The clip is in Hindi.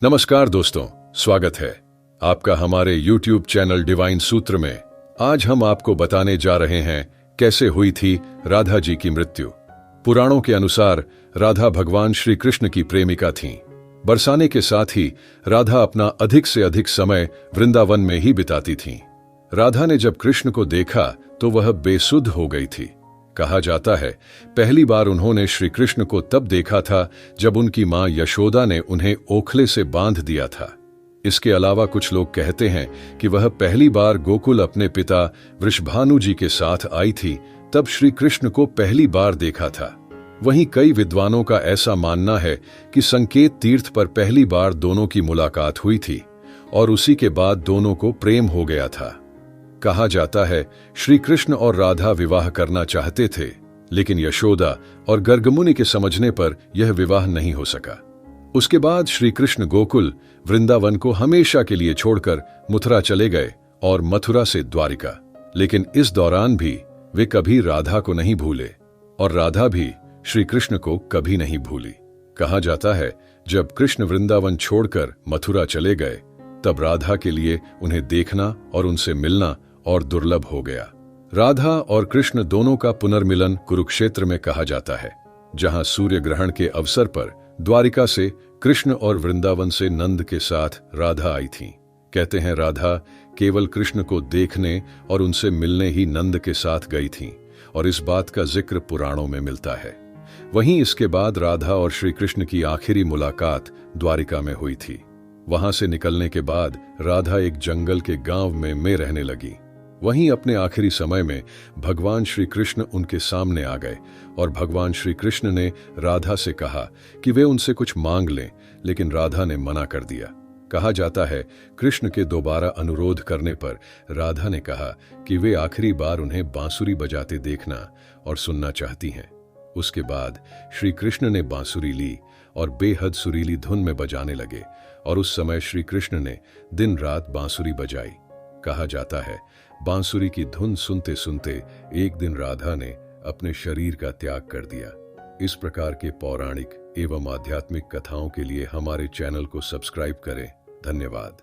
नमस्कार दोस्तों, स्वागत है आपका हमारे YouTube चैनल डिवाइन सूत्र में। आज हम आपको बताने जा रहे हैं कैसे हुई थी राधा जी की मृत्यु। पुराणों के अनुसार राधा भगवान श्री कृष्ण की प्रेमिका थीं। बरसाने के साथ ही राधा अपना अधिक से अधिक समय वृंदावन में ही बिताती थीं। राधा ने जब कृष्ण को देखा तो वह बेसुध हो गई थी। कहा जाता है पहली बार उन्होंने श्री कृष्ण को तब देखा था जब उनकी मां यशोदा ने उन्हें ओखले से बांध दिया था। इसके अलावा कुछ लोग कहते हैं कि वह पहली बार गोकुल अपने पिता वृषभानु जी के साथ आई थी, तब श्री कृष्ण को पहली बार देखा था। वहीं कई विद्वानों का ऐसा मानना है कि संकेत तीर्थ पर पहली बार दोनों की मुलाकात हुई थी और उसी के बाद दोनों को प्रेम हो गया था। कहा जाता है श्री कृष्ण और राधा विवाह करना चाहते थे, लेकिन यशोदा और गर्गमुनि के समझने पर यह विवाह नहीं हो सका। उसके बाद श्री कृष्ण गोकुल वृंदावन को हमेशा के लिए छोड़कर मथुरा चले गए और मथुरा से द्वारिका। लेकिन इस दौरान भी वे कभी राधा को नहीं भूले और राधा भी श्री कृष्ण को कभी नहीं भूली। कहा जाता है जब कृष्ण वृंदावन छोड़कर मथुरा चले गए तब राधा के लिए उन्हें देखना और उनसे मिलना और दुर्लभ हो गया। राधा और कृष्ण दोनों का पुनर्मिलन कुरुक्षेत्र में कहा जाता है, जहां सूर्य ग्रहण के अवसर पर द्वारिका से कृष्ण और वृंदावन से नंद के साथ राधा आई थीं। कहते हैं राधा केवल कृष्ण को देखने और उनसे मिलने ही नंद के साथ गई थीं और इस बात का जिक्र पुराणों में मिलता है। वहीं इसके बाद राधा और श्री कृष्ण की आखिरी मुलाकात द्वारिका में हुई थी। वहां से निकलने के बाद राधा एक जंगल के गांव में रहने लगी। वहीं अपने आखिरी समय में भगवान श्री कृष्ण उनके सामने आ गए और भगवान श्री कृष्ण ने राधा से कहा कि वे उनसे कुछ मांग लें, लेकिन राधा ने मना कर दिया। कहा जाता है कृष्ण के दोबारा अनुरोध करने पर राधा ने कहा कि वे आखिरी बार उन्हें बांसुरी बजाते देखना और सुनना चाहती हैं। उसके बाद श्री कृष्ण ने बांसुरी ली और बेहद सुरीली धुन में बजाने लगे और उस समय श्री कृष्ण ने दिन रात बांसुरी बजाई। कहा जाता है बांसुरी की धुन सुनते सुनते एक दिन राधा ने अपने शरीर का त्याग कर दिया। इस प्रकार के पौराणिक एवं आध्यात्मिक कथाओं के लिए हमारे चैनल को सब्सक्राइब करें। धन्यवाद।